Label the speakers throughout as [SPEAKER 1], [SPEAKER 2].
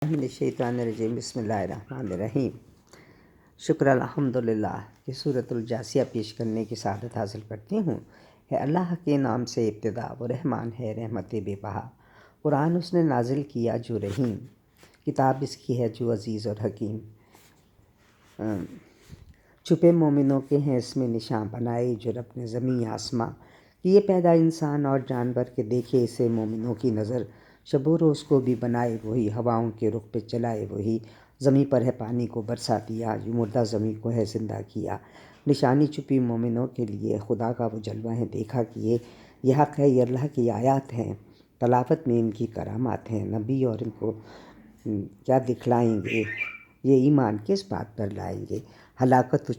[SPEAKER 1] من الشیطان الرجیم بسم اللہ الرحمن الرحیم۔ شکر الحمدللہ کہ سورۃ الجاثیہ پیش کرنے کی سعادت حاصل کرتی ہوں۔ ہے اللہ کے نام سے ابتدا، وہ رحمان ہے رحمت بے بہا۔ قرآن اس نے نازل کیا جو رحیم، کتاب اس کی ہے جو عزیز اور حکیم۔ چھپے مومنوں کے ہیں اس میں نشاں، بنائے جو رب نے زمین آسماں۔ کیے پیدا انسان اور جانور کے دیکھے اسے مومنوں کی نظر۔ شب و روز کو بھی بنائے وہی، ہواؤں کے رخ پہ چلائے وہی۔ زمیں پر ہے پانی کو برسا دیا، جو مردہ زمیں کو ہے زندہ کیا۔ نشانی چھپی مومنوں کے لیے، خدا کا وہ جلوہ ہے دیکھا کیے۔ یہ حق ہے، یہ اللہ کی آیات ہیں، تلاوت میں ان کی کرامات ہیں۔ نبی اور ان کو کیا دکھلائیں گے، یہ ایمان کس بات پر لائیں گے۔ ہلاکت تو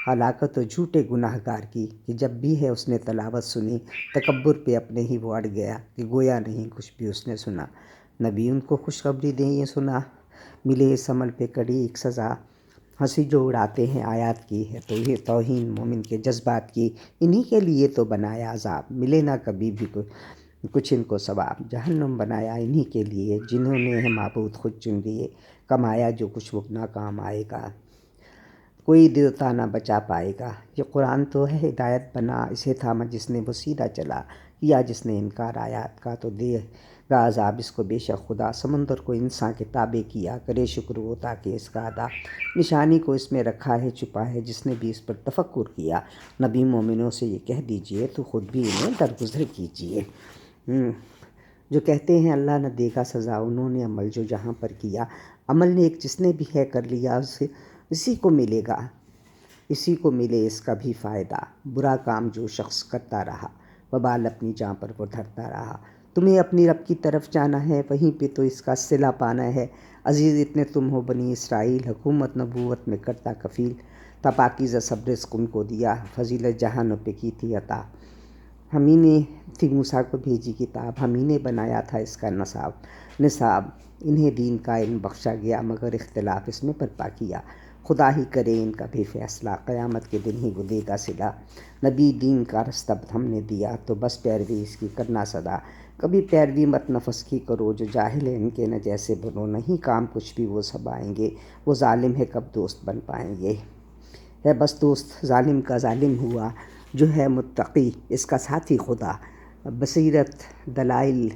[SPEAKER 1] ہلاکت تو جھوٹے گناہ گار کی، کہ جب بھی ہے اس نے تلاوت سنی، تکبر پہ اپنے ہی وہ اڑ گیا، کہ گویا نہیں کچھ بھی اس نے سنا۔ نبی ان کو خوشخبری دیں یہ سنا، ملے اس عمل پہ کڑی ایک سزا۔ ہنسی جو اڑاتے ہیں آیات کی، ہے تو یہ توہین مومن کے جذبات کی۔ انہی کے لیے تو بنایا عذاب، ملے نہ کبھی بھی کچھ ان کو ثواب۔ جہنم بنایا انہی کے لیے، جنہوں نے ہے معبود خود چن لیے۔ کمایا جو کچھ وہ ناکام آئے گا، کوئی دیوتا نہ بچا پائے گا۔ یہ قرآن تو ہے ہدایت بنا، اسے تھاما جس نے وہ سیدھا چلا۔ کیا جس نے انکار آیات کا تو دے گا عذاب اس کو بے شک خدا۔ سمندر کو انسان کے تابع کیا، کرے شکر وہ تاکہ اس کا ادا۔ نشانی کو اس میں رکھا ہے چھپا ہے، جس نے بھی اس پر تفکر کیا۔ نبی مومنوں سے یہ کہہ دیجئے تو خود بھی انہیں درگزر کیجئے۔ جو کہتے ہیں اللہ نہ دے گا سزا، انہوں نے عمل جو جہاں پر کیا۔ عمل نیک جس نے بھی ہے کر لیا، اسی کو ملے گا، اسی کو ملے اس کا بھی فائدہ۔ برا کام جو شخص کرتا رہا، وبال اپنی جاں پر وہ دھرتا رہا۔ تمہیں اپنی رب کی طرف جانا ہے، وہیں پہ تو اس کا صلہ پانا ہے۔ عزیز اتنے تم ہو بنی اسرائیل، حکومت نبوت میں کرتا کفیل تھا، پاکیزہ سب رزق ان کو دیا، فضیلت جہانوں پہ کی تھی عطا۔ ہم ہی نے تھی موسیٰ کو بھیجی کتاب، ہم ہی نے بنایا تھا اس کا نصاب۔ انہیں دین کا علم بخشا گیا، مگر اختلاف اس میں برپا کیا۔ خدا ہی کرے ان کا بھی فیصلہ، قیامت کے دن ہی وہ دے گا صلہ۔ نبی دین کا رستہ ہم نے دیا، تو بس پیروی اس کی کرنا سدا۔ کبھی پیروی مت نفس کی کرو، جو جاہل ہے ان کے نہ جیسے بنو۔ نہیں کام کچھ بھی وہ سب آئیں گے، وہ ظالم ہے کب دوست بن پائیں گے۔ ہے بس دوست ظالم کا ظالم ہوا، جو ہے متقی اس کا ساتھی خدا۔ بصیرت دلائل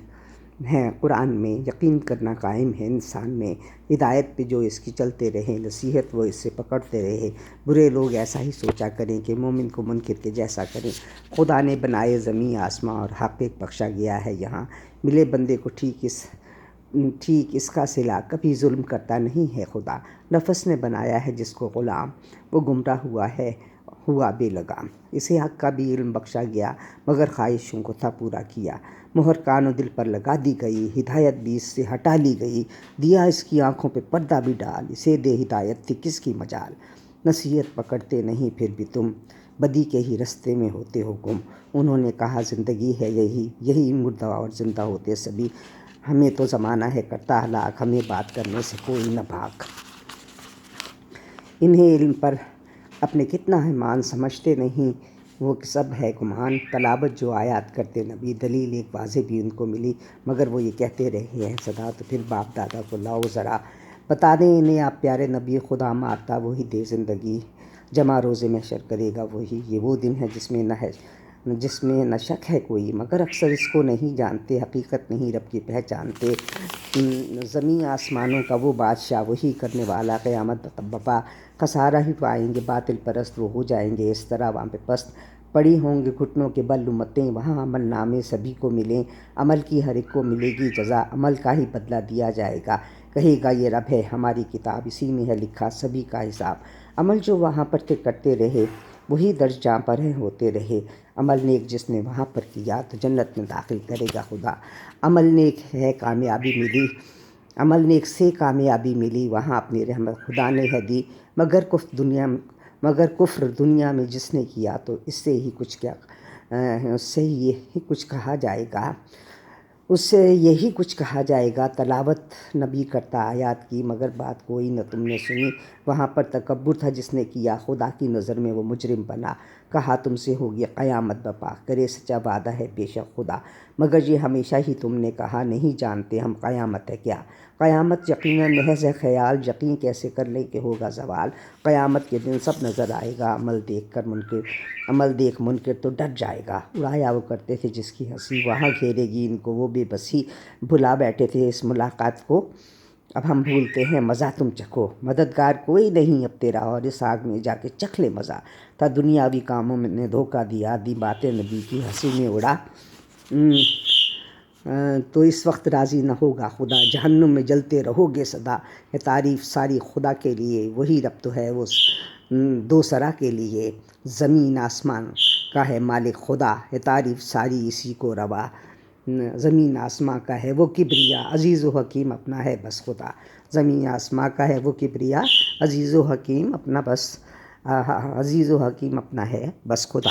[SPEAKER 1] ہیں قرآن میں، یقین کرنا قائم ہے انسان میں۔ ہدایت پہ جو اس کی چلتے رہے، نصیحت وہ اس سے پکڑتے رہے۔ برے لوگ ایسا ہی سوچا کریں، کہ مومن کو منکر کے جیسا کریں۔ خدا نے بنائے زمین آسماں، اور حق ایک بخشا گیا ہے یہاں۔ ملے بندے کو ٹھیک اس کا صلہ، کبھی ظلم کرتا نہیں ہے خدا۔ نفس نے بنایا ہے جس کو غلام، وہ گمراہ ہوا بے لگام۔ اسے حق کا بھی علم بخشا گیا، مگر خواہشوں کو تھا پورا کیا۔ مہر کان و دل پر لگا دی گئی، ہدایت بھی اس سے ہٹا لی گئی۔ دیا اس کی آنکھوں پہ پردہ بھی ڈال، اسے دے ہدایت تھی کس کی مجال۔ نصیحت پکڑتے نہیں پھر بھی تم، بدی کے ہی رستے میں ہوتے ہو گم۔ انہوں نے کہا زندگی ہے یہی مردہ اور زندہ ہوتے سبھی۔ ہمیں تو زمانہ ہے کرتا ہلاک، ہمیں بات کرنے سے کوئی نہ بھاگ۔ انہیں علم پر اپنے کتنا ہے مان، سمجھتے نہیں وہ کہ سب ہے گمان۔ تلاوت جو آیات کرتے نبی، دلیل ایک واضح بھی ان کو ملی، مگر وہ یہ کہتے رہے ہیں سدا۔ تو پھر باپ دادا کو لاؤ ذرا، بتا دیں انہیں آپ پیارے نبی، خدا مارتا وہی دے زندگی، جمع روز محشر کرے گا وہی۔ یہ وہ دن ہے جس میں نہ شک ہے کوئی، مگر اکثر اس کو نہیں جانتے، حقیقت نہیں رب کی پہچانتے۔ زمین آسمانوں کا وہ بادشاہ، وہی کرنے والا قیامت بپا۔ خسارہ ہی پائیں گے باطل پرست، وہ ہو جائیں گے اس طرح وہاں پہ پست۔ پڑی ہوں گے گھٹنوں کے بل امتیں، وہاں عمل نامے سبھی کو ملیں۔ عمل کی ہر ایک کو ملے گی جزا، عمل کا ہی بدلہ دیا جائے گا۔ کہے گا یہ رب ہے ہماری کتاب، اسی میں ہے لکھا سبھی کا حساب۔ عمل جو وہاں پر تھے کرتے رہے، وہی درج جہاں پر ہیں ہوتے رہے۔ عمل نیک جس نے وہاں پر کیا، تو جنت میں داخل کرے گا خدا۔ عمل نیک سے کامیابی ملی، وہاں اپنی رحمت خدا نے ہے دی۔ مگر کفر دنیا میں جس نے کیا، تو اس سے یہی کچھ کہا جائے گا۔ تلاوت نبی کرتا آیات کی، مگر بات کوئی نہ تم نے سنی۔ وہاں پر تکبر تھا جس نے کیا، خدا کی نظر میں وہ مجرم بنا۔ کہا تم سے ہوگی قیامت بپا، کرے سچا وعدہ ہے بے شک خدا، مگر یہ ہمیشہ ہی تم نے کہا نہیں جانتے ہم قیامت ہے کیا۔ قیامت یقیناً محض ہے خیال، یقین کیسے کر لیں کہ ہوگا زوال۔ قیامت کے دن سب نظر آئے گا، عمل دیکھ منکر تو ڈر جائے گا۔ اڑایا وہ کرتے تھے جس کی ہنسی، وہاں گھیرے گی ان کو وہ بے بسی، بھلا بیٹھے تھے اس ملاقات کو، اب ہم بھولتے ہیں مزہ تم چکھو۔ مددگار کوئی نہیں اب تیرا، اور اس آگ میں جا کے چکھ لے مزہ، تھا دنیاوی کاموں میں نے دھوکہ دیا، دی باتیں نبی کی ہنسی میں اڑا، تو اس وقت راضی نہ ہوگا خدا، جہنم میں جلتے رہو گے صدا۔ ہے تعریف ساری خدا کے لیے، وہی رب تو ہے وہ دو سرا کے لیے، زمین آسمان کا ہے مالک خدا، ہے تعریف ساری اسی کو روا۔ زمین آسمان کا ہے وہ کبریا، عزیز و حکیم اپنا ہے بس خدا۔ زمین آسمان کا ہے وہ کبریا، عزیز و حکیم اپنا ہے بس خدا۔